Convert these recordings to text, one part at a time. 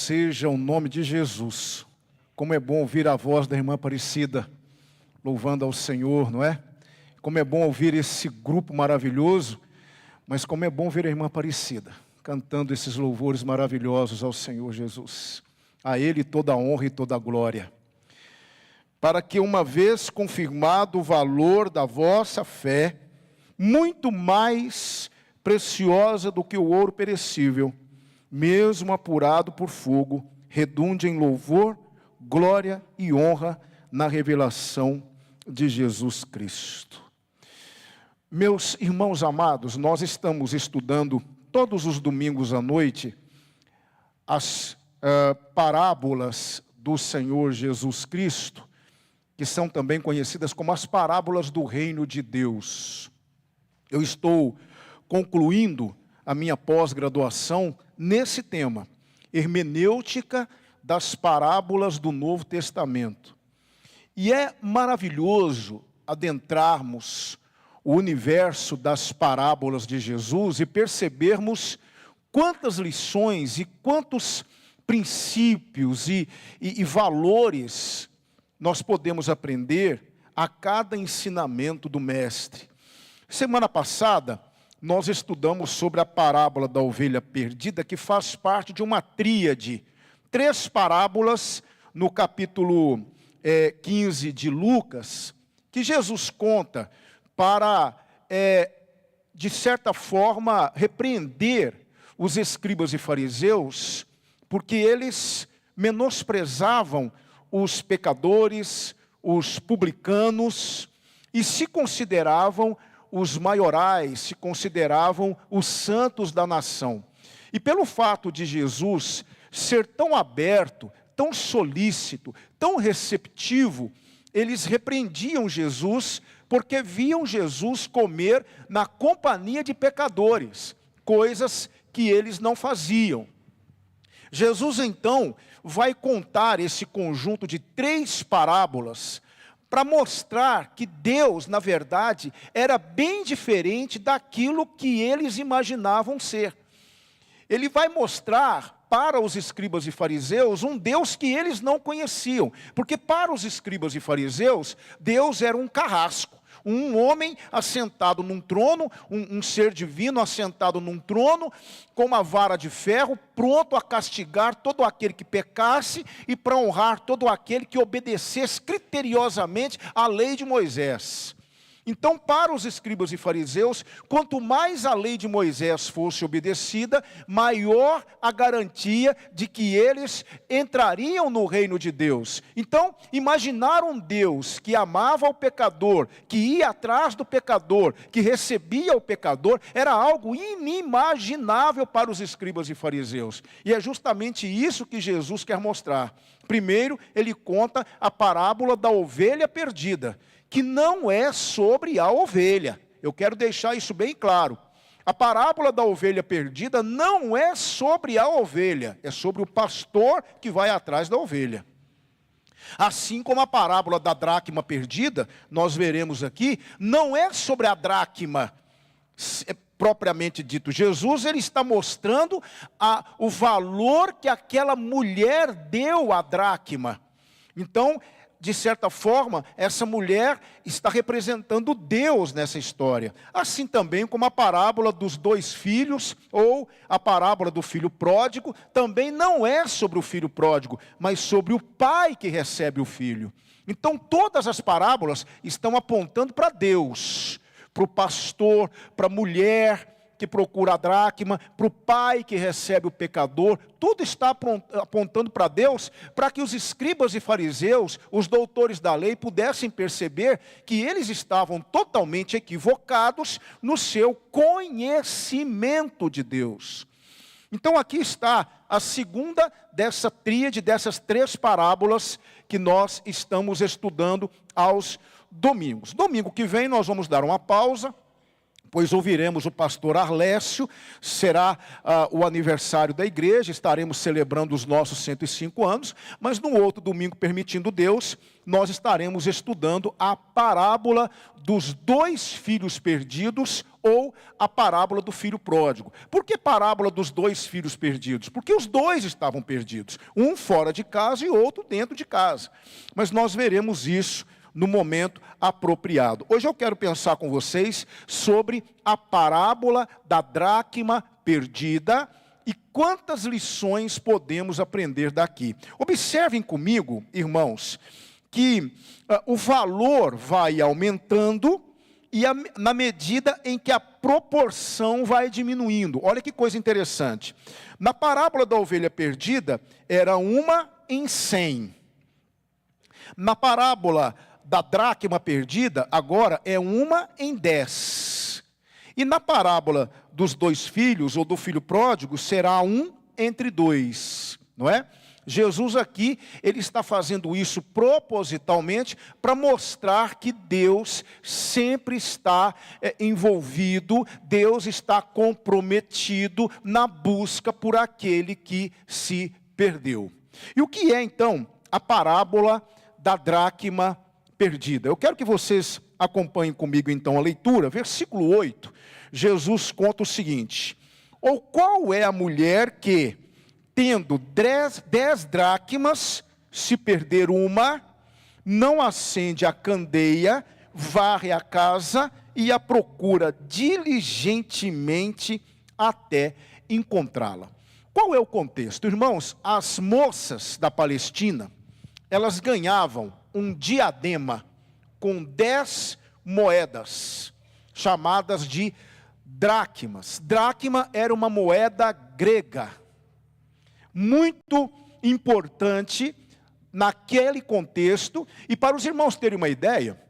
seja o nome de Jesus. Como é bom ouvir a voz da irmã Aparecida, louvando ao Senhor, não é? Como é bom ouvir esse grupo maravilhoso, mas como é bom ver a irmã Aparecida, cantando esses louvores maravilhosos ao Senhor Jesus. A Ele toda a honra e toda a glória. Para que uma vez confirmado o valor da vossa fé, muito mais preciosa do que o ouro perecível, mesmo apurado por fogo, redunde em louvor, glória e honra na revelação de Jesus Cristo. Meus irmãos amados, nós estamos estudando todos os domingos à noite as parábolas do Senhor Jesus Cristo, que são também conhecidas como as parábolas do reino de Deus. Eu estou concluindo a minha pós-graduação nesse tema, hermenêutica das parábolas do Novo Testamento. E é maravilhoso adentrarmos o universo das parábolas de Jesus e percebermos quantas lições e quantos princípios e valores nós podemos aprender a cada ensinamento do Mestre. Semana passada, nós estudamos sobre a parábola da ovelha perdida, que faz parte de uma tríade. 3 parábolas no capítulo 15 de Lucas, que Jesus conta para, de certa forma, repreender os escribas e fariseus, porque eles menosprezavam os pecadores, os publicanos, e se consideravam os maiorais, se consideravam os santos da nação. E pelo fato de Jesus ser tão aberto, tão solícito, tão receptivo, eles repreendiam Jesus, porque viam Jesus comer na companhia de pecadores, coisas que eles não faziam. Jesus então vai contar esse conjunto de 3 parábolas para mostrar que Deus, na verdade, era bem diferente daquilo que eles imaginavam ser. Ele vai mostrar para os escribas e fariseus um Deus que eles não conheciam, porque para os escribas e fariseus, Deus era um carrasco. Um homem assentado num trono, um ser divino assentado num trono, com uma vara de ferro, pronto a castigar todo aquele que pecasse e para honrar todo aquele que obedecesse criteriosamente à lei de Moisés. Então, para os escribas e fariseus, quanto mais a lei de Moisés fosse obedecida, maior a garantia de que eles entrariam no reino de Deus. Então, imaginar um Deus que amava o pecador, que ia atrás do pecador, que recebia o pecador, era algo inimaginável para os escribas e fariseus. E é justamente isso que Jesus quer mostrar. Primeiro, ele conta a parábola da ovelha perdida, que não é sobre a ovelha. Eu quero deixar isso bem claro. A parábola da ovelha perdida não é sobre a ovelha, é sobre o pastor que vai atrás da ovelha. Assim como a parábola da dracma perdida, nós veremos aqui, não é sobre a dracma propriamente dito. Jesus ele está mostrando o valor que aquela mulher deu à dracma. Então, de certa forma, essa mulher está representando Deus nessa história. Assim também como a parábola dos 2 filhos, ou a parábola do filho pródigo, também não é sobre o filho pródigo, mas sobre o pai que recebe o filho. Então todas as parábolas estão apontando para Deus, para o pastor, para a mulher que procura a dracma, para o pai que recebe o pecador, tudo está apontando para Deus, para que os escribas e fariseus, os doutores da lei, pudessem perceber que eles estavam totalmente equivocados no seu conhecimento de Deus. Então aqui está a segunda dessa tríade, dessas 3 parábolas que nós estamos estudando aos domingos. Domingo que vem nós vamos dar uma pausa, Depois ouviremos o pastor Arlécio, será o aniversário da igreja, estaremos celebrando os nossos 105 anos, mas no outro domingo, permitindo Deus, nós estaremos estudando a parábola dos 2 filhos perdidos, ou a parábola do filho pródigo. Por que parábola dos 2 filhos perdidos? Porque os 2 estavam perdidos, um fora de casa e outro dentro de casa. Mas nós veremos isso no momento apropriado. Hoje eu quero pensar com vocês sobre a parábola da dracma perdida e quantas lições podemos aprender daqui. Observem comigo, irmãos, que o valor vai aumentando e na medida em que a proporção vai diminuindo. Olha que coisa interessante. Na parábola da ovelha perdida, era 1 em 100. Na parábola da dracma perdida, agora é 1 em 10. E na parábola dos 2 filhos, ou do filho pródigo, será 1 entre 2, não é? Jesus aqui, ele está fazendo isso propositalmente para mostrar que Deus sempre está envolvido, Deus está comprometido na busca por aquele que se perdeu. E o que é então a parábola da dracma perdida? Eu quero que vocês acompanhem comigo então a leitura, versículo 8, Jesus conta o seguinte: ou qual é a mulher que, tendo 10 dracmas, se perder uma, não acende a candeia, varre a casa e a procura diligentemente até encontrá-la? Qual é o contexto? Irmãos, as moças da Palestina, elas ganhavam um diadema com 10 moedas, chamadas de dracmas. Dracma era uma moeda grega, muito importante naquele contexto. E para os irmãos terem uma ideia,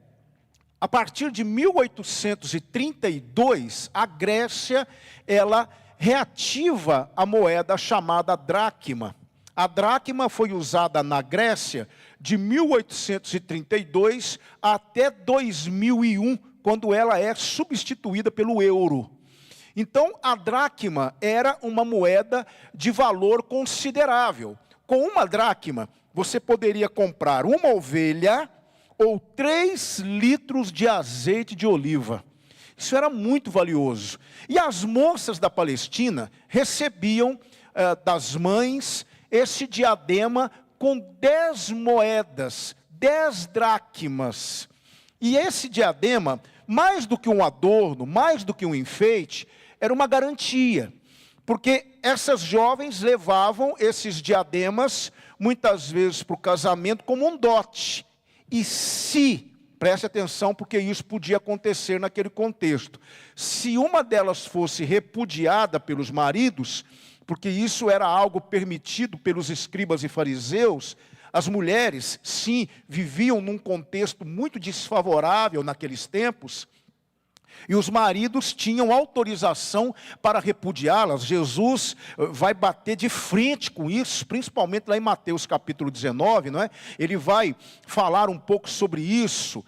a partir de 1832, a Grécia, ela reativa a moeda chamada dracma. A dracma foi usada na Grécia de 1832 até 2001, quando ela é substituída pelo euro. Então, a dracma era uma moeda de valor considerável. Com uma dracma, você poderia comprar uma ovelha ou 3 litros de azeite de oliva. Isso era muito valioso. E as moças da Palestina recebiam das mães esse diadema com 10 moedas, 10 dracmas. E esse diadema, mais do que um adorno, mais do que um enfeite, era uma garantia, porque essas jovens levavam esses diademas, muitas vezes para o casamento, como um dote. E se, preste atenção, porque isso podia acontecer naquele contexto, se uma delas fosse repudiada pelos maridos, porque isso era algo permitido pelos escribas e fariseus, as mulheres, sim, viviam num contexto muito desfavorável naqueles tempos, e os maridos tinham autorização para repudiá-las. Jesus vai bater de frente com isso, principalmente lá em Mateus capítulo 19, não é? Ele vai falar um pouco sobre isso,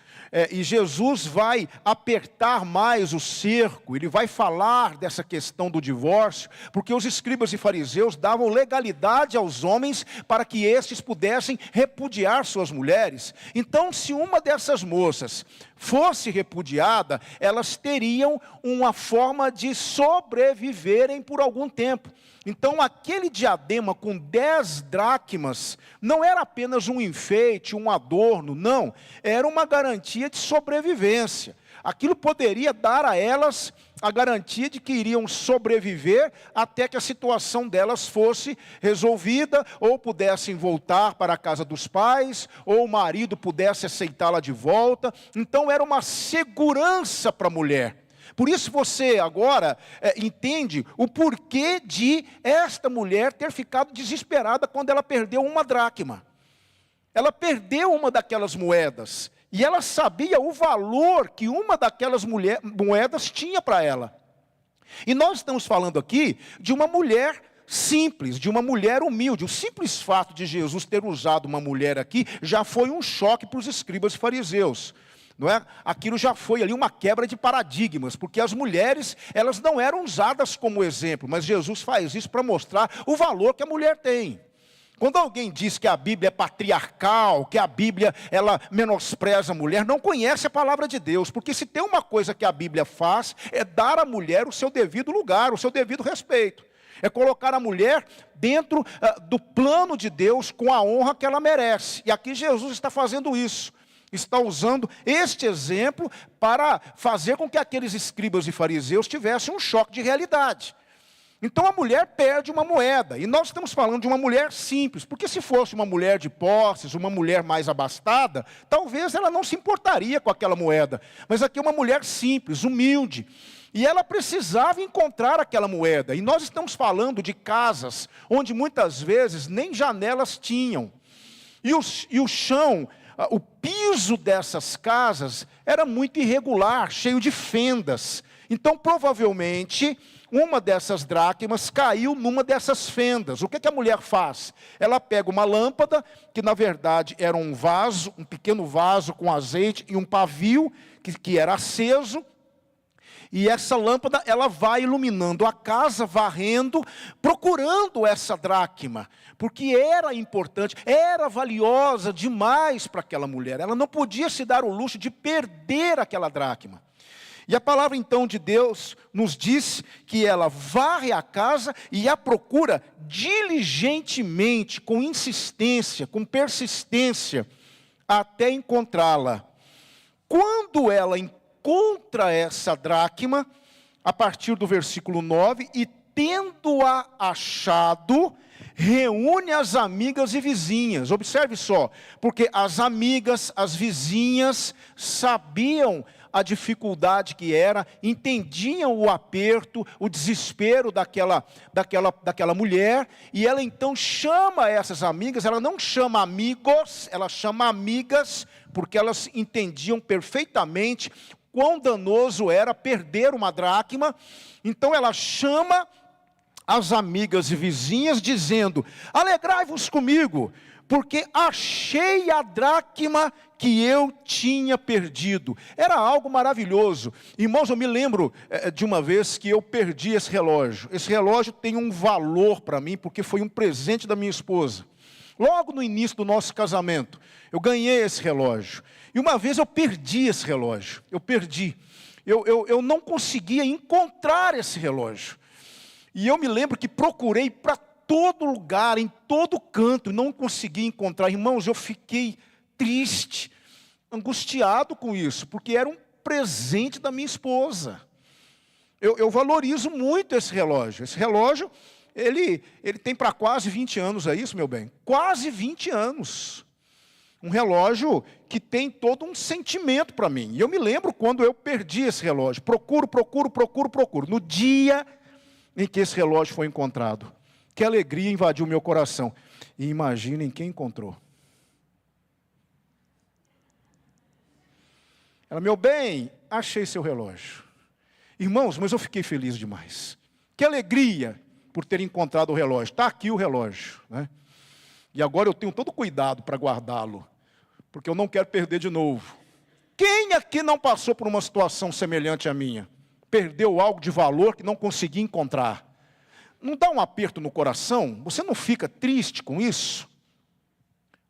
e Jesus vai apertar mais o cerco, ele vai falar dessa questão do divórcio, porque os escribas e fariseus davam legalidade aos homens para que estes pudessem repudiar suas mulheres. Então, se uma dessas moças fosse repudiada, elas teriam uma forma de sobreviverem por algum tempo. Então, aquele diadema com 10 dracmas não era apenas um enfeite, um adorno, não. Era uma garantia de sobrevivência. Aquilo poderia dar a elas a garantia de que iriam sobreviver até que a situação delas fosse resolvida, ou pudessem voltar para a casa dos pais, ou o marido pudesse aceitá-la de volta. Então, era uma segurança para a mulher. Por isso você agora entende o porquê de esta mulher ter ficado desesperada quando ela perdeu uma dracma. Ela perdeu uma daquelas moedas, e ela sabia o valor que uma daquelas moedas tinha para ela. E nós estamos falando aqui de uma mulher simples, de uma mulher humilde. O simples fato de Jesus ter usado uma mulher aqui já foi um choque para os escribas e fariseus. não é? Aquilo já foi ali uma quebra de paradigmas, porque as mulheres, elas não eram usadas como exemplo, mas Jesus faz isso para mostrar o valor que a mulher tem. Quando alguém diz que a Bíblia é patriarcal, que a Bíblia ela menospreza a mulher, não conhece a palavra de Deus, porque se tem uma coisa que a Bíblia faz, é dar à mulher o seu devido lugar, o seu devido respeito. É colocar a mulher dentro do plano de Deus com a honra que ela merece. E aqui Jesus está fazendo isso. Está usando este exemplo para fazer com que aqueles escribas e fariseus tivessem um choque de realidade. Então a mulher perde uma moeda, e nós estamos falando de uma mulher simples, porque se fosse uma mulher de posses, uma mulher mais abastada, talvez ela não se importaria com aquela moeda, mas aqui é uma mulher simples, humilde, e ela precisava encontrar aquela moeda, e nós estamos falando de casas, onde muitas vezes nem janelas tinham, e o chão, o piso dessas casas era muito irregular, cheio de fendas, então provavelmente uma dessas dracmas caiu numa dessas fendas. O que a mulher faz? Ela pega uma lâmpada, que na verdade era um vaso, um pequeno vaso com azeite e um pavio que era aceso. E essa lâmpada, ela vai iluminando a casa, varrendo, procurando essa dracma. Porque era importante, era valiosa demais para aquela mulher. Ela não podia se dar o luxo de perder aquela dracma. E a palavra então de Deus nos diz que ela varre a casa e a procura diligentemente, com insistência, com persistência, até encontrá-la. Quando ela encontra essa dracma, a partir do versículo 9, e tendo-a achado, reúne as amigas e vizinhas. Observe só, porque as amigas, as vizinhas, sabiam a dificuldade que era, entendiam o aperto, o desespero daquela mulher, e ela então chama essas amigas, ela não chama amigos, ela chama amigas, porque elas entendiam perfeitamente quão danoso era perder uma dracma. Então ela chama as amigas e vizinhas, dizendo: alegrai-vos comigo, porque achei a dracma que eu tinha perdido. Era algo maravilhoso. Irmãos, eu me lembro de uma vez que eu perdi esse relógio. Esse relógio tem um valor para mim, porque foi um presente da minha esposa. Logo no início do nosso casamento, eu ganhei esse relógio. E uma vez eu perdi esse relógio. Eu perdi. Eu não conseguia encontrar esse relógio. E eu me lembro que procurei para todo lugar, em todo canto, não consegui encontrar. Irmãos, eu fiquei triste, angustiado com isso, porque era um presente da minha esposa. Eu valorizo muito esse relógio. Esse relógio, ele tem para quase 20 anos, é isso, meu bem? Quase 20 anos. Um relógio que tem todo um sentimento para mim. E eu me lembro quando eu perdi esse relógio. Procuro. No dia em que esse relógio foi encontrado, que alegria invadiu o meu coração. E imaginem quem encontrou. Ela: meu bem, achei seu relógio. Irmãos, mas eu fiquei feliz demais. Que alegria por ter encontrado o relógio. Está aqui o relógio, né? E agora eu tenho todo cuidado para guardá-lo, porque eu não quero perder de novo. Quem aqui não passou por uma situação semelhante à minha? Perdeu algo de valor que não conseguia encontrar. Não dá um aperto no coração? Você não fica triste com isso?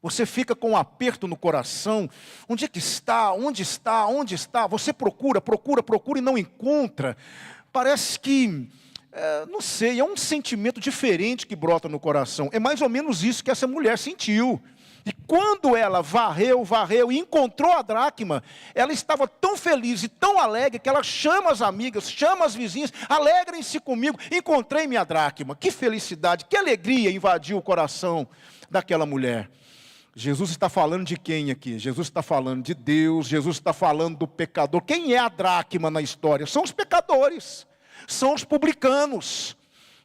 Você fica com um aperto no coração? Onde é que está? Onde está? Onde está? Você procura e não encontra. Parece que, não sei, é um sentimento diferente que brota no coração. É mais ou menos isso que essa mulher sentiu. E quando ela varreu e encontrou a dracma, ela estava tão feliz e tão alegre que ela chama as amigas, chama as vizinhas: alegrem-se comigo, encontrei minha dracma. Que felicidade, que alegria invadiu o coração daquela mulher. Jesus está falando de quem aqui? Jesus está falando de Deus, Jesus está falando do pecador. Quem é a dracma na história? São os pecadores, são os publicanos,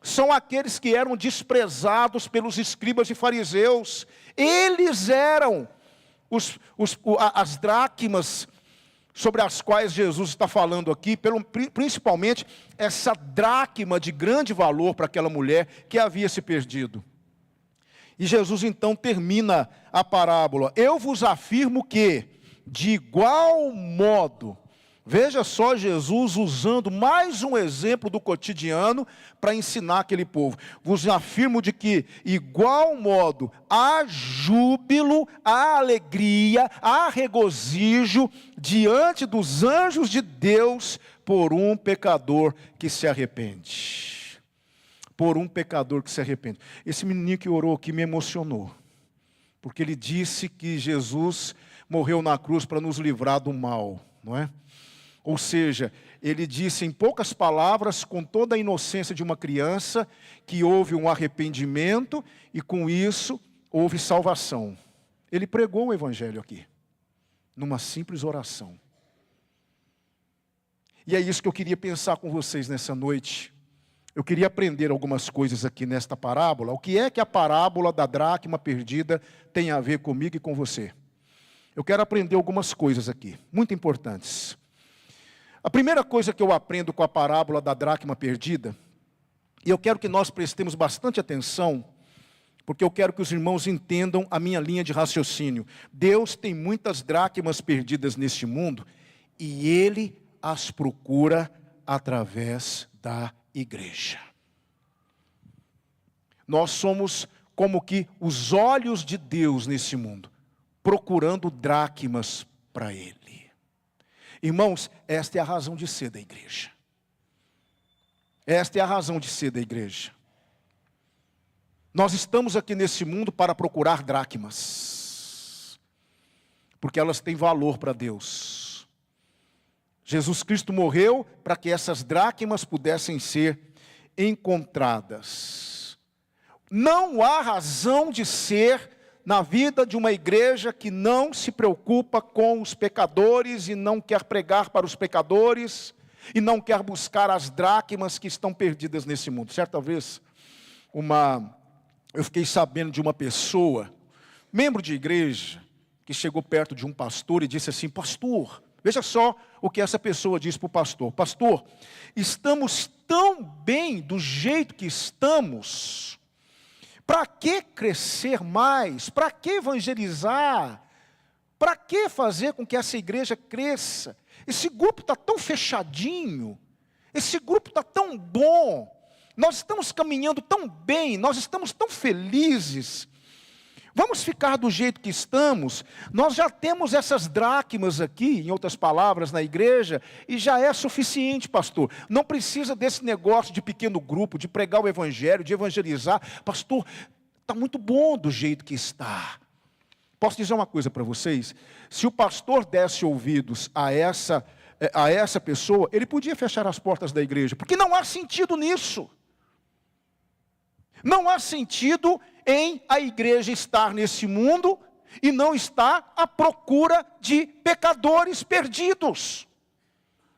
são aqueles que eram desprezados pelos escribas e fariseus. Eles eram as dracmas sobre as quais Jesus está falando aqui, principalmente essa dracma de grande valor para aquela mulher que havia se perdido. E Jesus então termina a parábola: eu vos afirmo que de igual modo. Veja só Jesus usando mais um exemplo do cotidiano para ensinar aquele povo. Vos afirmo de que, igual modo, há júbilo, há alegria, há regozijo diante dos anjos de Deus por um pecador que se arrepende. Por um pecador que se arrepende. Esse menininho que orou aqui me emocionou. Porque ele disse que Jesus morreu na cruz para nos livrar do mal, não é? Ou seja, ele disse em poucas palavras, com toda a inocência de uma criança, que houve um arrependimento e com isso houve salvação. Ele pregou o evangelho aqui, numa simples oração. E é isso que eu queria pensar com vocês nessa noite. Eu queria aprender algumas coisas aqui nesta parábola. O que é que a parábola da dracma perdida tem a ver comigo e com você? Eu quero aprender algumas coisas aqui, muito importantes. A primeira coisa que eu aprendo com a parábola da dracma perdida, e eu quero que nós prestemos bastante atenção, porque eu quero que os irmãos entendam a minha linha de raciocínio. Deus tem muitas dracmas perdidas neste mundo, e Ele as procura através da igreja. Nós somos como que os olhos de Deus nesse mundo, procurando dracmas para Ele. Irmãos, esta é a razão de ser da igreja. Esta é a razão de ser da igreja. Nós estamos aqui nesse mundo para procurar dracmas, porque elas têm valor para Deus. Jesus Cristo morreu para que essas dracmas pudessem ser encontradas. Não há razão de ser na vida de uma igreja que não se preocupa com os pecadores e não quer pregar para os pecadores e não quer buscar as dracmas que estão perdidas nesse mundo. Certa vez, eu fiquei sabendo de uma pessoa, membro de igreja, que chegou perto de um pastor e disse assim: pastor, veja só o que essa pessoa disse para o pastor: pastor, estamos tão bem do jeito que estamos. Para que crescer mais? Para que evangelizar? Para que fazer com que essa igreja cresça? Esse grupo está tão fechadinho, esse grupo está tão bom, nós estamos caminhando tão bem, nós estamos tão felizes. Vamos ficar do jeito que estamos? Nós já temos essas dracmas aqui, em outras palavras, na igreja, e já é suficiente, pastor. Não precisa desse negócio de pequeno grupo, de pregar o evangelho, de evangelizar. Pastor, está muito bom do jeito que está. Posso dizer uma coisa para vocês? Se o pastor desse ouvidos a essa pessoa, ele podia fechar as portas da igreja, porque não há sentido nisso. Não há sentido em a igreja estar nesse mundo e não estar à procura de pecadores perdidos.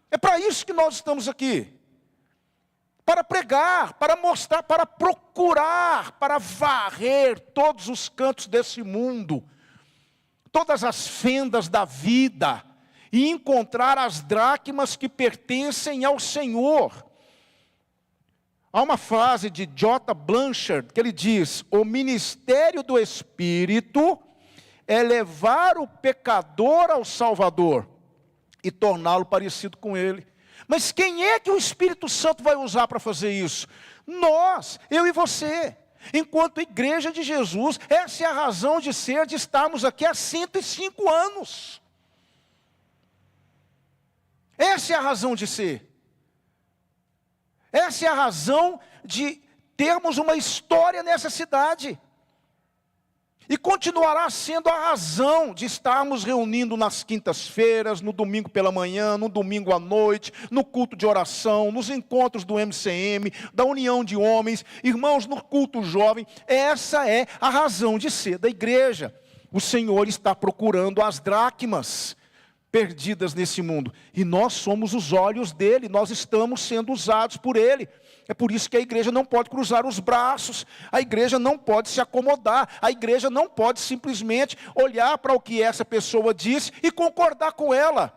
É para isso que nós estamos aqui. Para pregar, para mostrar, para procurar, para varrer todos os cantos desse mundo, todas as fendas da vida, e encontrar as dracmas que pertencem ao Senhor. Há uma frase de J. Blanchard que ele diz: o ministério do Espírito é levar o pecador ao Salvador e torná-lo parecido com Ele. Mas quem é que o Espírito Santo vai usar para fazer isso? Nós, eu e você. Enquanto igreja de Jesus, essa é a razão de ser, de estarmos aqui há 105 anos. Essa é a razão de ser. Essa é a razão de termos uma história nessa cidade. E continuará sendo a razão de estarmos reunindo nas quintas-feiras, no domingo pela manhã, no domingo à noite, no culto de oração, nos encontros do MCM, da União de Homens, irmãos, no culto jovem. Essa é a razão de ser da igreja. O Senhor está procurando as dracmas perdidas nesse mundo, e nós somos os olhos dele, nós estamos sendo usados por ele. É por isso que a igreja não pode cruzar os braços, a igreja não pode se acomodar, a igreja não pode simplesmente olhar para o que essa pessoa disse e concordar com ela.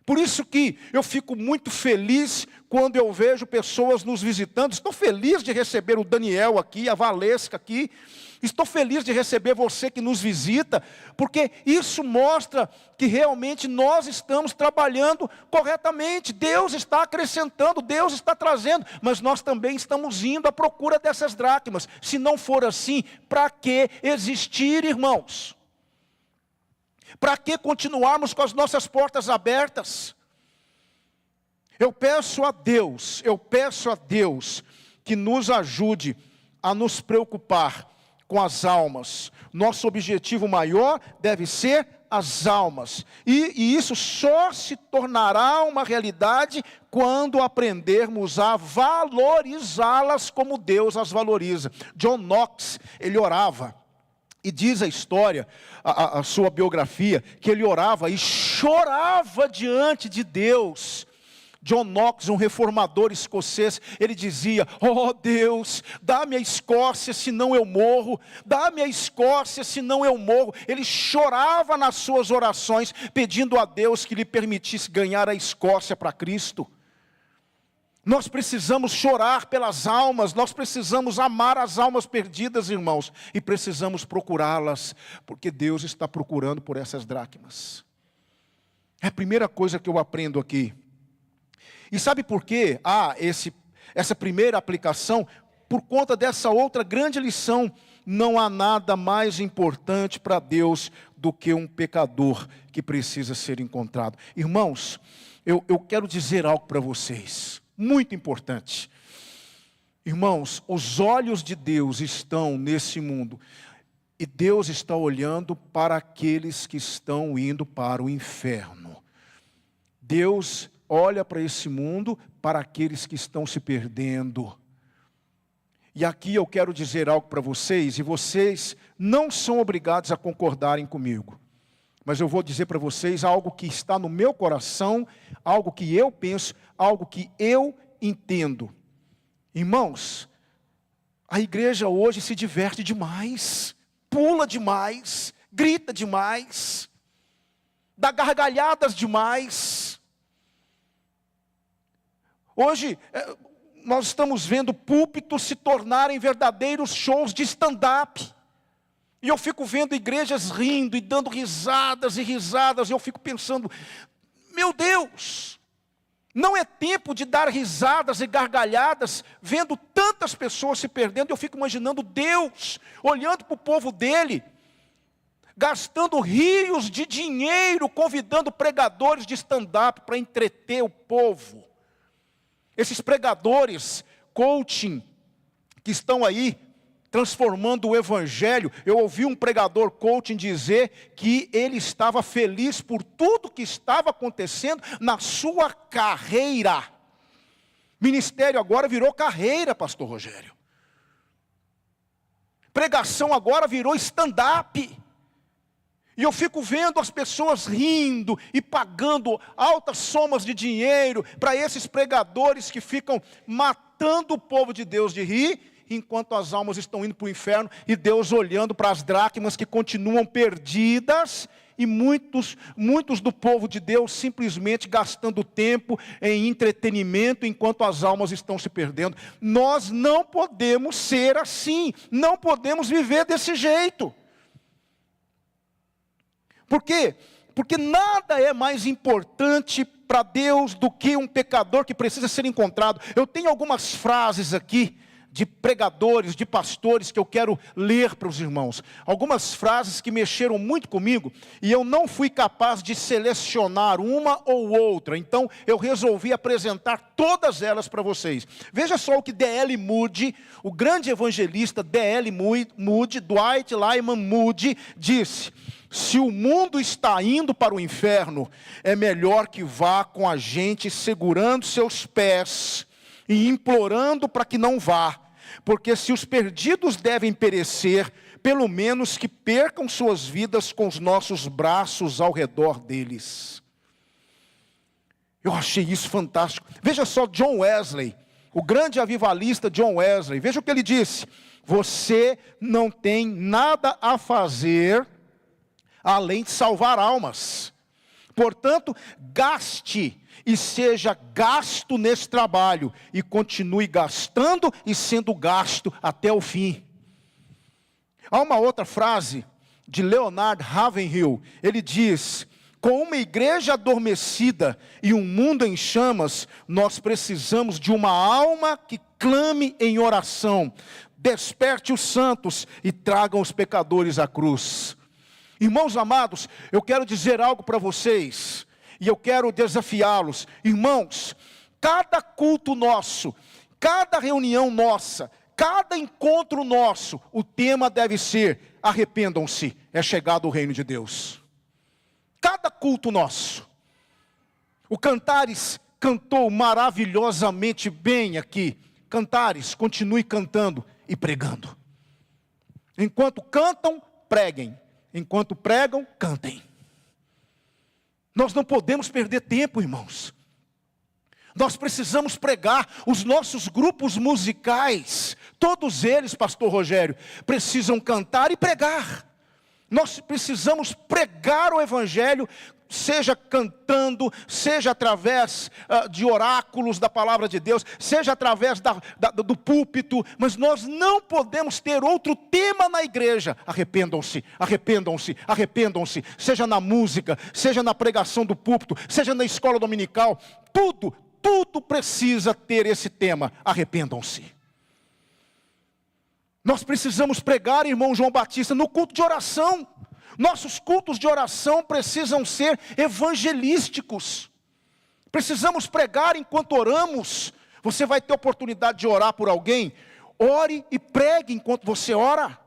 Por isso que eu fico muito feliz quando eu vejo pessoas nos visitando. Estou feliz de receber o Daniel aqui, a Valesca aqui, Estou feliz de receber você que nos visita, porque isso mostra que realmente nós estamos trabalhando corretamente. Deus está acrescentando, Deus está trazendo, mas nós também estamos indo à procura dessas dracmas. Se não for assim, para que existir, irmãos? Para que continuarmos com as nossas portas abertas? Eu peço a Deus que nos ajude a nos preocupar com as almas. Nosso objetivo maior deve ser as almas. E isso só se tornará uma realidade quando aprendermos a valorizá-las como Deus as valoriza. John Knox, ele orava. E diz a história, a sua biografia, que ele orava e chorava diante de Deus. John Knox, um reformador escocês, ele dizia: oh Deus, dá-me a Escócia, senão eu morro. Dá-me a Escócia, senão eu morro. Ele chorava nas suas orações, pedindo a Deus que lhe permitisse ganhar a Escócia para Cristo. Nós precisamos chorar pelas almas, nós precisamos amar as almas perdidas, irmãos, e precisamos procurá-las, porque Deus está procurando por essas dracmas. É a primeira coisa que eu aprendo aqui. E sabe por quê? Essa primeira aplicação, por conta dessa outra grande lição. Não há nada mais importante para Deus do que um pecador que precisa ser encontrado. Irmãos, eu quero dizer algo para vocês, muito importante. Irmãos, os olhos de Deus estão nesse mundo, e Deus está olhando para aqueles que estão indo para o inferno. Deus olha para esse mundo, para aqueles que estão se perdendo. E aqui eu quero dizer algo para vocês, e vocês não são obrigados a concordarem comigo. Mas eu vou dizer para vocês algo que está no meu coração, algo que eu penso, algo que eu entendo. Irmãos, a igreja hoje se diverte demais, pula demais, grita demais, dá gargalhadas demais. Hoje, nós estamos vendo púlpitos se tornarem verdadeiros shows de stand-up. E eu fico vendo igrejas rindo e dando risadas e risadas, e eu fico pensando, meu Deus, não é tempo de dar risadas e gargalhadas, vendo tantas pessoas se perdendo. Eu fico imaginando Deus, olhando para o povo dele, gastando rios de dinheiro, convidando pregadores de stand-up para entreter o povo. Esses pregadores, coaching, que estão aí transformando o evangelho. Eu ouvi um pregador coaching dizer que ele estava feliz por tudo que estava acontecendo na sua carreira. Ministério agora virou carreira, pastor Rogério. Pregação agora virou stand-up. E eu fico vendo as pessoas rindo e pagando altas somas de dinheiro para esses pregadores que ficam matando o povo de Deus de rir, enquanto as almas estão indo para o inferno, e Deus olhando para as dracmas que continuam perdidas, e muitos do povo de Deus simplesmente gastando tempo em entretenimento, enquanto as almas estão se perdendo. Nós não podemos ser assim, não podemos viver desse jeito. Por quê? Porque nada é mais importante para Deus do que um pecador que precisa ser encontrado. Eu tenho algumas frases aqui de pregadores, de pastores, que eu quero ler para os irmãos. Algumas frases que mexeram muito comigo, e eu não fui capaz de selecionar uma ou outra. Então eu resolvi apresentar todas elas para vocês. Veja só o que D.L. Moody, o grande evangelista D.L. Moody, Dwight Lyman Moody, disse: se o mundo está indo para o inferno, é melhor que vá com a gente segurando seus pés e implorando para que não vá. Porque se os perdidos devem perecer, pelo menos que percam suas vidas com os nossos braços ao redor deles. Eu achei isso fantástico. Veja só John Wesley, o grande avivalista John Wesley. Veja o que ele disse: você não tem nada a fazer além de salvar almas. Portanto, gaste e seja gasto nesse trabalho, e continue gastando e sendo gasto até o fim. Há uma outra frase de Leonard Ravenhill. Ele diz: com uma igreja adormecida e um mundo em chamas, nós precisamos de uma alma que clame em oração. Desperte os santos e tragam os pecadores à cruz. Irmãos amados, eu quero dizer algo para vocês, e eu quero desafiá-los. Irmãos, cada culto nosso, cada reunião nossa, cada encontro nosso, o tema deve ser: arrependam-se, é chegado o reino de Deus. Cada culto nosso. O Cantares cantou maravilhosamente bem aqui. Cantares, continue cantando e pregando. Enquanto cantam, preguem. Enquanto pregam, cantem. Nós não podemos perder tempo, irmãos. Nós precisamos pregar. Os nossos grupos musicais, todos eles, pastor Rogério, precisam cantar e pregar. Nós precisamos pregar o evangelho, seja cantando, seja através de oráculos da palavra de Deus, seja através do púlpito, mas nós não podemos ter outro tema na igreja. Arrependam-se, arrependam-se, arrependam-se, seja na música, seja na pregação do púlpito, seja na escola dominical, tudo precisa ter esse tema: arrependam-se. Nós precisamos pregar, irmão João Batista, no culto de oração. Nossos cultos de oração precisam ser evangelísticos. Precisamos pregar enquanto oramos. Você vai ter oportunidade de orar por alguém? Ore e pregue enquanto você ora.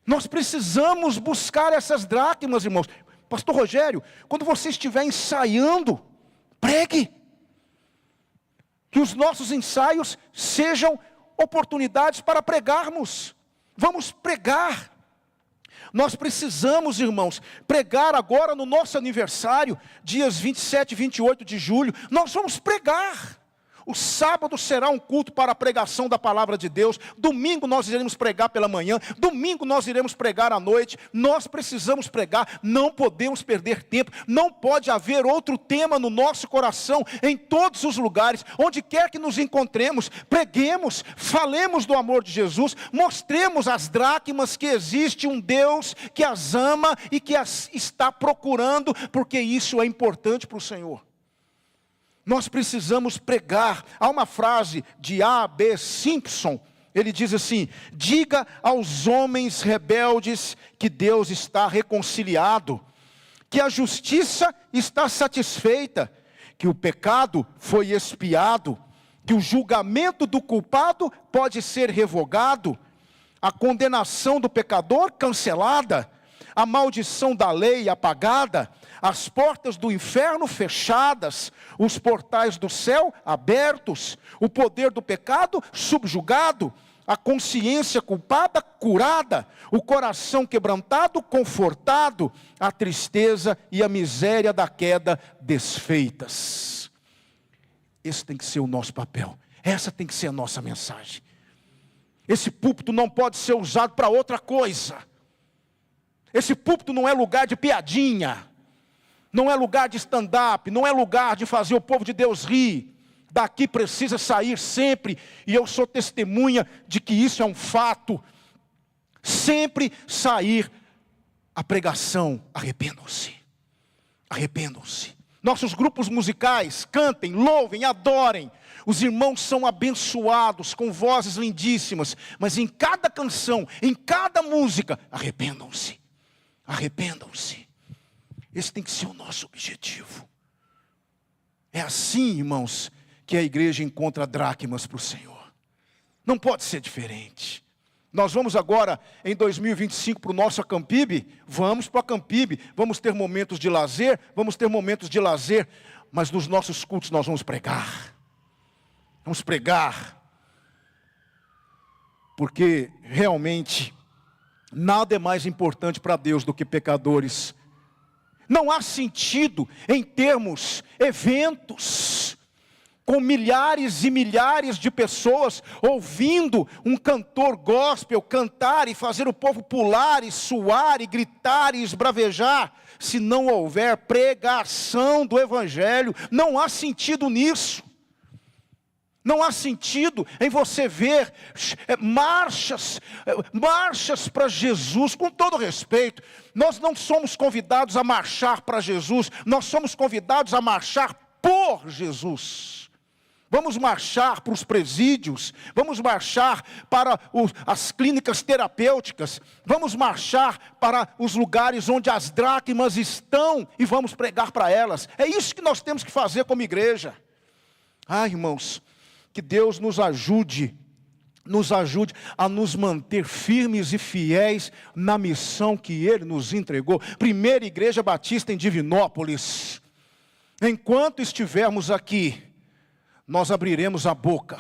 Nós precisamos buscar essas dracmas, irmãos. Pastor Rogério, quando você estiver ensaiando, pregue. Que os nossos ensaios sejam oportunidades para pregarmos. Vamos pregar. Nós precisamos, irmãos, pregar agora no nosso aniversário, dias 27 e 28 de julho. Nós vamos pregar. O sábado será um culto para a pregação da palavra de Deus. Domingo nós iremos pregar pela manhã. Domingo nós iremos pregar à noite. Nós precisamos pregar. Não podemos perder tempo. Não pode haver outro tema no nosso coração. Em todos os lugares, onde quer que nos encontremos, preguemos, falemos do amor de Jesus, mostremos às dracmas que existe um Deus que as ama e que as está procurando, porque isso é importante para o Senhor. Nós precisamos pregar. Há uma frase de A.B. Simpson. Ele diz assim: diga aos homens rebeldes que Deus está reconciliado, que a justiça está satisfeita, que o pecado foi expiado, que o julgamento do culpado pode ser revogado, a condenação do pecador cancelada, a maldição da lei apagada, as portas do inferno fechadas, os portais do céu abertos, o poder do pecado subjugado, a consciência culpada curada, o coração quebrantado confortado, a tristeza e a miséria da queda desfeitas. Esse tem que ser o nosso papel, essa tem que ser a nossa mensagem. Esse púlpito não pode ser usado para outra coisa. Esse púlpito não é lugar de piadinha, não é lugar de stand-up, não é lugar de fazer o povo de Deus rir. Daqui precisa sair sempre, e eu sou testemunha de que isso é um fato, sempre sair a pregação: arrependam-se, arrependam-se. Nossos grupos musicais, cantem, louvem, adorem. Os irmãos são abençoados, com vozes lindíssimas, mas em cada canção, em cada música, arrependam-se, arrependam-se. Esse tem que ser o nosso objetivo. É assim, irmãos, que a igreja encontra dracmas para o Senhor. Não pode ser diferente. Nós vamos agora, em 2025, para o nosso Acampib. Vamos para o Acampib. Vamos ter momentos de lazer. Vamos ter momentos de lazer. Mas nos nossos cultos nós vamos pregar. Vamos pregar. Porque realmente nada é mais importante para Deus do que pecadores. Não há sentido em termos eventos com milhares e milhares de pessoas ouvindo um cantor gospel cantar e fazer o povo pular e suar e gritar e esbravejar, se não houver pregação do evangelho. Não há sentido nisso. Não há sentido em você ver marchas para Jesus. Com todo respeito, nós não somos convidados a marchar para Jesus, nós somos convidados a marchar por Jesus. Vamos marchar para os presídios, vamos marchar para as clínicas terapêuticas, vamos marchar para os lugares onde as dracmas estão e vamos pregar para elas. É isso que nós temos que fazer como igreja. Irmãos, que Deus nos ajude a nos manter firmes e fiéis na missão que Ele nos entregou. Primeira Igreja Batista em Divinópolis. Enquanto estivermos aqui, nós abriremos a boca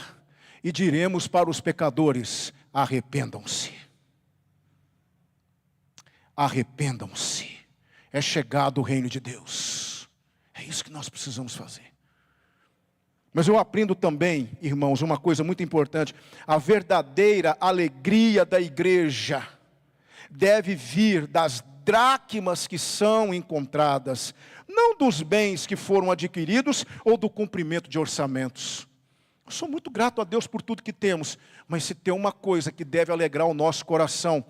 e diremos para os pecadores: arrependam-se. Arrependam-se. É chegado o reino de Deus. É isso que nós precisamos fazer. Mas eu aprendo também, irmãos, uma coisa muito importante: a verdadeira alegria da igreja deve vir das dracmas que são encontradas, não dos bens que foram adquiridos ou do cumprimento de orçamentos. Eu sou muito grato a Deus por tudo que temos, mas se tem uma coisa que deve alegrar o nosso coração,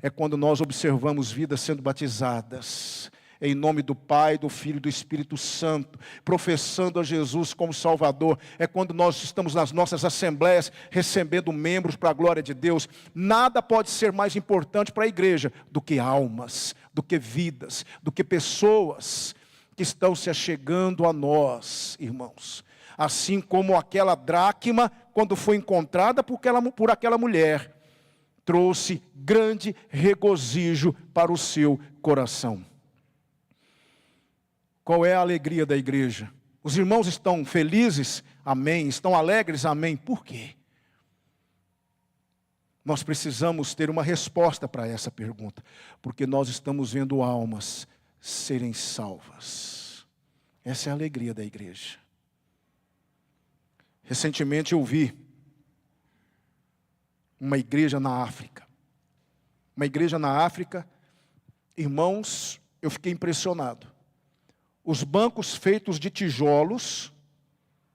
é quando nós observamos vidas sendo batizadas, em nome do Pai, do Filho e do Espírito Santo, professando a Jesus como Salvador. É quando nós estamos nas nossas assembleias, recebendo membros para a glória de Deus. Nada pode ser mais importante para a igreja do que almas, do que vidas, do que pessoas que estão se achegando a nós, irmãos. Assim como aquela dracma, quando foi encontrada por aquela mulher, trouxe grande regozijo para o seu coração. Qual é a alegria da igreja? Os irmãos estão felizes? Amém. Estão alegres? Amém. Por quê? Nós precisamos ter uma resposta para essa pergunta, porque nós estamos vendo almas serem salvas. Essa é a alegria da igreja. Recentemente eu vi uma igreja na África. Uma igreja na África, irmãos, eu fiquei impressionado. Os bancos feitos de tijolos,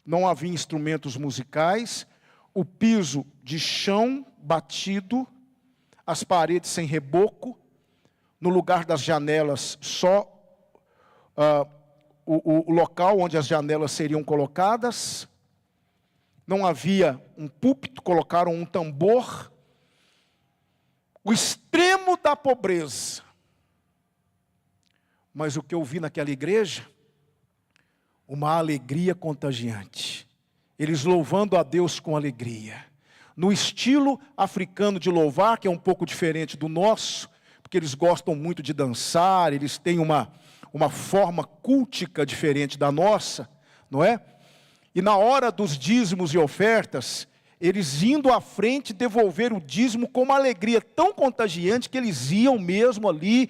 não havia instrumentos musicais, o piso de chão batido, as paredes sem reboco, no lugar das janelas só o local onde as janelas seriam colocadas, não havia um púlpito, colocaram um tambor, o extremo da pobreza. Mas o que eu vi naquela igreja, uma alegria contagiante. Eles louvando a Deus com alegria. No estilo africano de louvar, que é um pouco diferente do nosso, porque eles gostam muito de dançar, eles têm uma forma cultica diferente da nossa, não é? E na hora dos dízimos e ofertas, eles indo à frente devolver o dízimo com uma alegria tão contagiante que eles iam mesmo ali,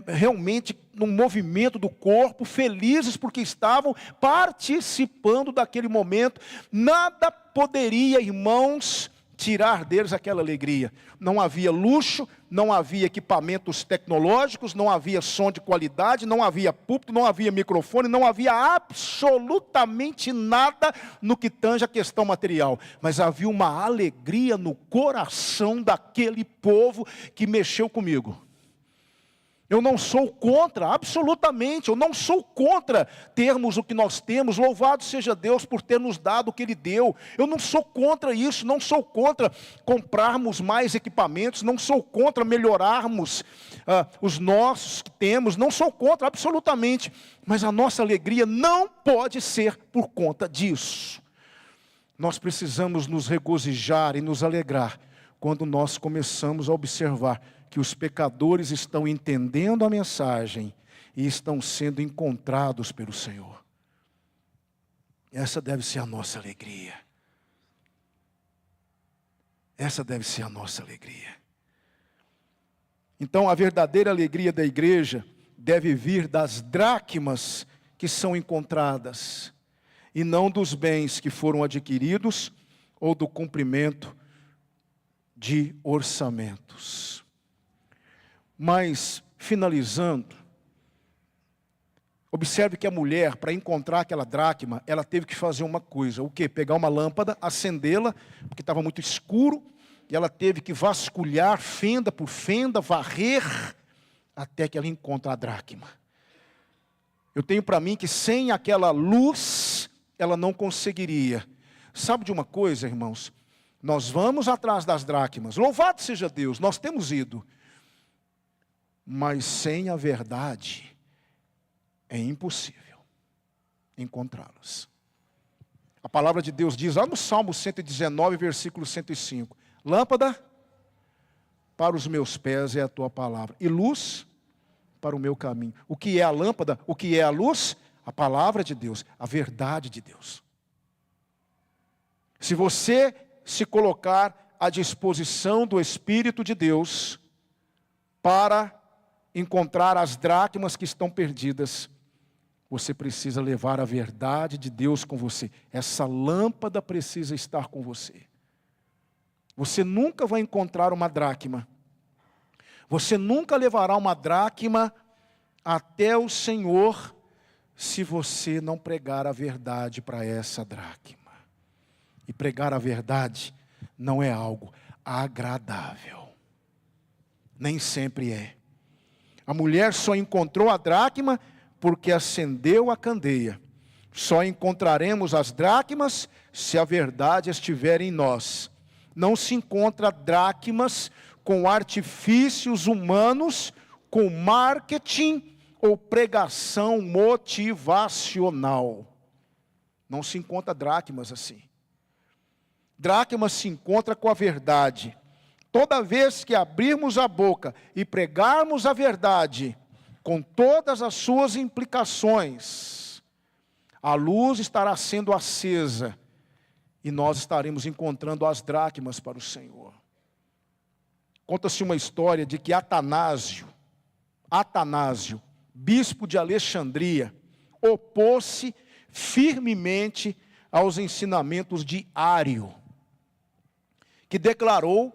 realmente num movimento do corpo, felizes porque estavam participando daquele momento. Nada poderia, irmãos, tirar deles aquela alegria. Não havia luxo, não havia equipamentos tecnológicos, não havia som de qualidade, não havia púlpito, não havia microfone, não havia absolutamente nada no que tange a questão material. Mas havia uma alegria no coração daquele povo que mexeu comigo. Eu não sou contra, absolutamente, eu não sou contra termos o que nós temos. Louvado seja Deus por ter nos dado o que Ele deu. Eu não sou contra isso, não sou contra comprarmos mais equipamentos, não sou contra melhorarmos os nossos que temos, não sou contra, absolutamente. Mas a nossa alegria não pode ser por conta disso. Nós precisamos nos regozijar e nos alegrar quando nós começamos a observar que os pecadores estão entendendo a mensagem e estão sendo encontrados pelo Senhor. Essa deve ser a nossa alegria. Essa deve ser a nossa alegria. Então, a verdadeira alegria da igreja deve vir das dracmas que são encontradas, e não dos bens que foram adquiridos ou do cumprimento de orçamentos. Mas, finalizando, Observe que a mulher, para encontrar aquela dracma, ela teve que fazer uma coisa. O quê? Pegar uma lâmpada, acendê-la, porque estava muito escuro, e ela teve que vasculhar fenda por fenda, varrer, até que ela encontra a dracma. Eu tenho para mim que sem aquela luz, ela não conseguiria. Sabe de uma coisa, irmãos? Nós vamos atrás das dracmas. Louvado seja Deus, nós temos ido. Mas sem a verdade, é impossível encontrá-las. A palavra de Deus diz lá no Salmo 119, versículo 105. Lâmpada para os meus pés é a tua palavra, e luz para o meu caminho. O que é a lâmpada? O que é a luz? A palavra de Deus, a verdade de Deus. Se você se colocar à disposição do Espírito de Deus para encontrar as dracmas que estão perdidas, você precisa levar a verdade de Deus com você. Essa lâmpada precisa estar com você. Você nunca vai encontrar uma dracma. Você nunca levará uma dracma até o Senhor se você não pregar a verdade para essa dracma. E pregar a verdade não é algo agradável. Nem sempre é. A mulher só encontrou a dracma porque acendeu a candeia. Só encontraremos as dracmas se a verdade estiver em nós. Não se encontra dracmas com artifícios humanos, com marketing ou pregação motivacional. Não se encontra dracmas assim. Dracmas se encontra com a verdade. Toda vez que abrirmos a boca e pregarmos a verdade, com todas as suas implicações, a luz estará sendo acesa e nós estaremos encontrando as dracmas para o Senhor. Conta-se uma história de que Atanásio, bispo de Alexandria, opôs-se firmemente aos ensinamentos de Ário, que declarou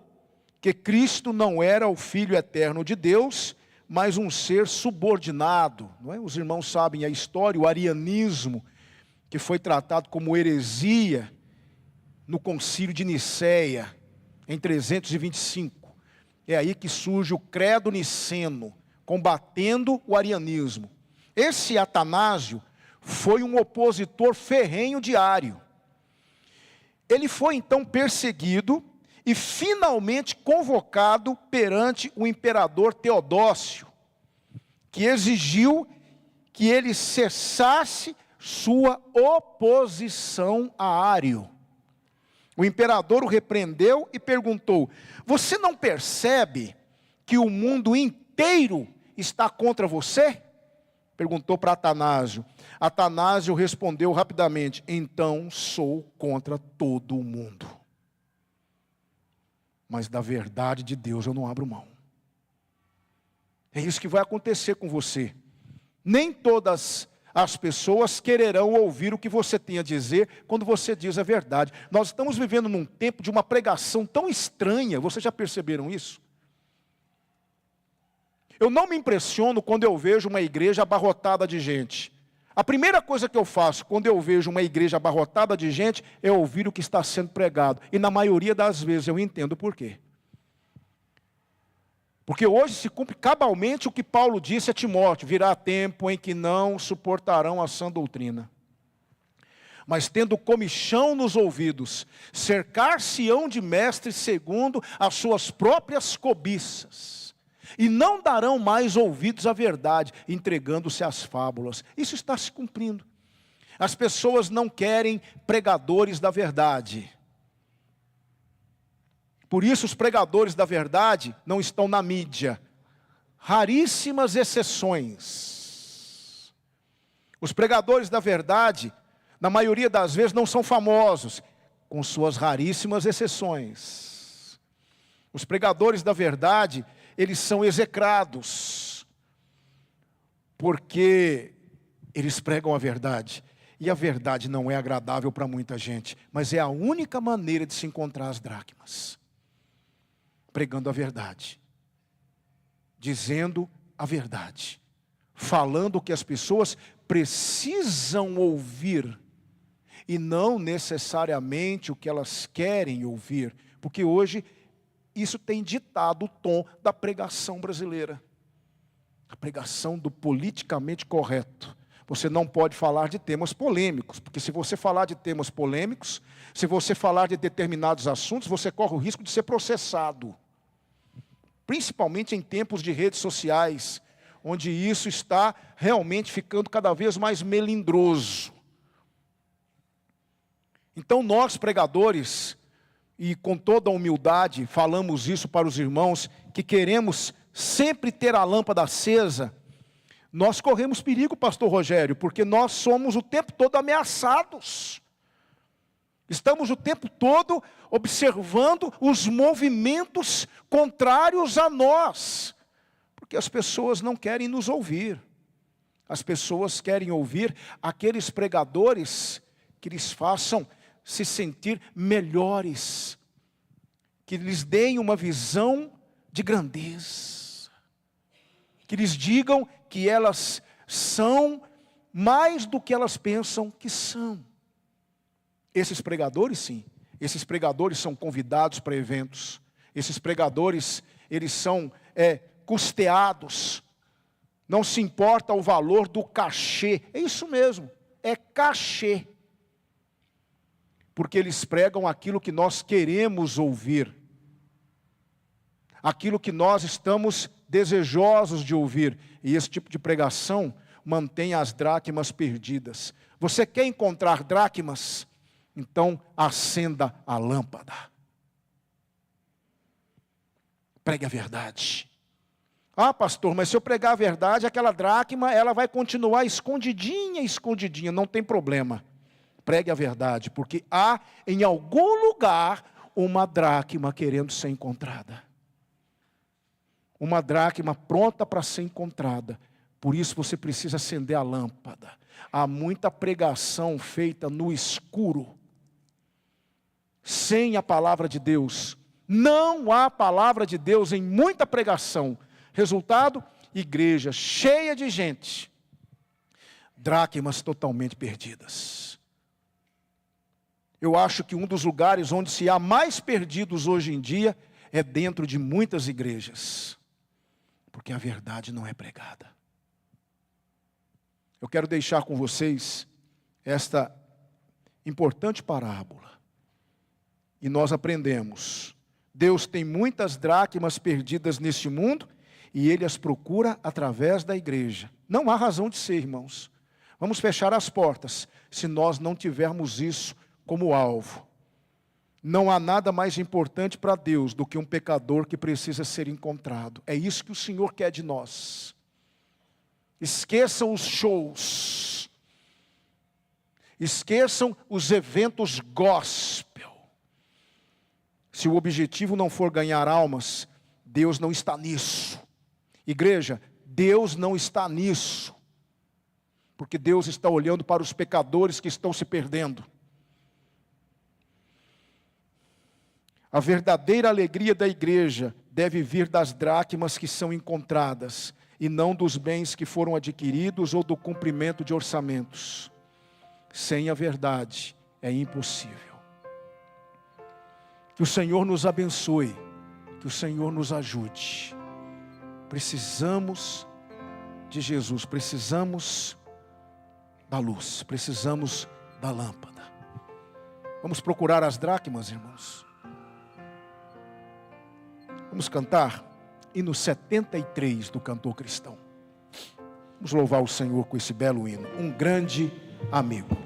que Cristo não era o Filho eterno de Deus, mas um ser subordinado. Não é? Os irmãos sabem a história, o arianismo, que foi tratado como heresia no concílio de Nicéia, em 325. É aí que surge o credo niceno, combatendo o arianismo. Esse Atanásio foi um opositor ferrenho de Ário. Ele foi então perseguido e finalmente convocado perante o imperador Teodócio, que exigiu que ele cessasse sua oposição a Ário. O imperador o repreendeu e perguntou: você não percebe que o mundo inteiro está contra você? Perguntou para Atanásio. Atanásio respondeu rapidamente: então sou contra todo o mundo. Mas da verdade de Deus eu não abro mão. É isso que vai acontecer com você. Nem todas as pessoas quererão ouvir o que você tem a dizer quando você diz a verdade. Nós estamos vivendo num tempo de uma pregação tão estranha, vocês já perceberam isso? Eu não me impressiono quando eu vejo uma igreja abarrotada de gente. A primeira coisa que eu faço quando eu vejo uma igreja abarrotada de gente é ouvir o que está sendo pregado. E na maioria das vezes eu entendo por quê. Porque hoje se cumpre cabalmente o que Paulo disse a Timóteo: virá tempo em que não suportarão a sã doutrina. Mas tendo comichão nos ouvidos, cercar-se-ão de mestres segundo as suas próprias cobiças. E não darão mais ouvidos à verdade, entregando-se às fábulas. Isso está se cumprindo. As pessoas não querem pregadores da verdade. Por isso os pregadores da verdade não estão na mídia. Raríssimas exceções. Os pregadores da verdade, na maioria das vezes, não são famosos, com suas raríssimas exceções. Os pregadores da verdade, eles são execrados, porque eles pregam a verdade. E a verdade não é agradável para muita gente, mas é a única maneira de se encontrar as dracmas. Pregando a verdade, dizendo a verdade, falando o que as pessoas precisam ouvir e não necessariamente o que elas querem ouvir, porque hoje isso tem ditado o tom da pregação brasileira, a pregação do politicamente correto. Você não pode falar de temas polêmicos, porque se você falar de temas polêmicos, se você falar de determinados assuntos, você corre o risco de ser processado. Principalmente em tempos de redes sociais, onde isso está realmente ficando cada vez mais melindroso. Então nós, pregadores, e com toda a humildade, falamos isso para os irmãos, que queremos sempre ter a lâmpada acesa, nós corremos perigo, pastor Rogério, porque nós somos o tempo todo ameaçados. Estamos o tempo todo observando os movimentos contrários a nós, porque as pessoas não querem nos ouvir. As pessoas querem ouvir aqueles pregadores que lhes façam se sentir melhores, que lhes deem uma visão de grandeza, que lhes digam que elas são mais do que elas pensam que são. Esses pregadores, sim, esses pregadores são convidados para eventos, esses pregadores, eles são custeados, não se importa o valor do cachê, é isso mesmo, é cachê, porque eles pregam aquilo que nós queremos ouvir, aquilo que nós estamos desejosos de ouvir, e esse tipo de pregação mantém as dracmas perdidas. Você quer encontrar dracmas? Então acenda a lâmpada. Pregue a verdade. Ah, pastor, mas se eu pregar a verdade, aquela dracma, ela vai continuar escondidinha, escondidinha, não tem problema. Pregue a verdade, porque há em algum lugar uma dracma querendo ser encontrada. Uma dracma pronta para ser encontrada. Por isso você precisa acender a lâmpada. Há muita pregação feita no escuro, sem a palavra de Deus. Não há palavra de Deus em muita pregação. Resultado, igreja cheia de gente, dracmas totalmente perdidas. Eu acho que um dos lugares onde se há mais perdidos hoje em dia é dentro de muitas igrejas, porque a verdade não é pregada. Eu quero deixar com vocês esta importante parábola. E nós aprendemos, Deus tem muitas dracmas perdidas neste mundo, e Ele as procura através da igreja. Não há razão de ser, irmãos. Vamos fechar as portas, se nós não tivermos isso como alvo. Não há nada mais importante para Deus do que um pecador que precisa ser encontrado. É isso que o Senhor quer de nós. Esqueçam os shows. Esqueçam os eventos gospel. Se o objetivo não for ganhar almas, Deus não está nisso. Igreja, Deus não está nisso. Porque Deus está olhando para os pecadores que estão se perdendo. A verdadeira alegria da igreja deve vir das dracmas que são encontradas, e não dos bens que foram adquiridos ou do cumprimento de orçamentos. Sem a verdade é impossível. Que o Senhor nos abençoe, que o Senhor nos ajude. Precisamos de Jesus, precisamos da luz, precisamos da lâmpada. Vamos procurar as dracmas, irmãos. Vamos cantar hino 73 do cantor cristão. Vamos louvar o Senhor com esse belo hino. Um grande amigo.